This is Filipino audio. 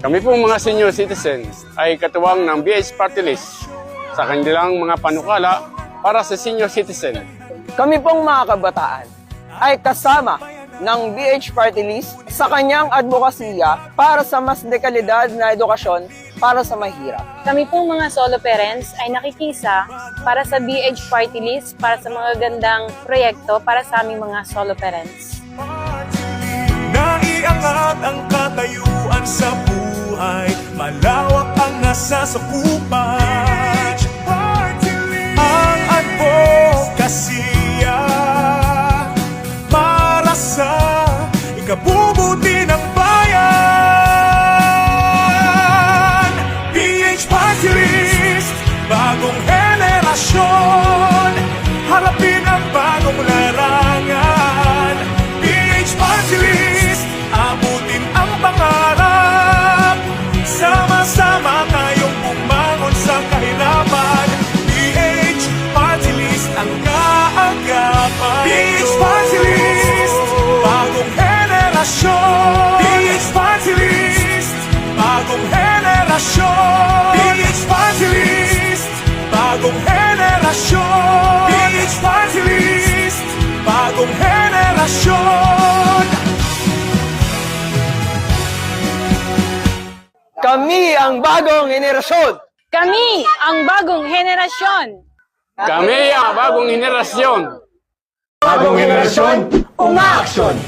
Kami pong mga senior citizens ay katuwang ng BH Party List sa kanilang mga panukala para sa senior citizen. Kami pong mga kabataan ay kasama ng BH Party List sa kanyang advokasya para sa mas dekalidad na edukasyon para sa mahirap. Kami pong mga solo parents ay nakikisa para sa BH Party List para sa mga gandang proyekto para sa aming mga solo parents. Naiangat ang katayuan sa buhay, malawak ang nasasakupan. Ang advokasya para sa ikabubuti ng bayan. PH Party List, bagong henerasyon, harapin ang bagong larangan. PH Party List, abutin ang pangarap, sama-sama tayong bumangon sa kahirapan. PH Party List, ang kaagapan. PH Party List, bagong henerasyon. PH Party List, bagong henerasyon. PH Party List, bagong henerasyon. PH Party List, bagong henerasyon. Kami ang bagong henerasyon! Kami ang bagong henerasyon! Kami ang bagong henerasyon! Bagong henerasyon, umaaksyon!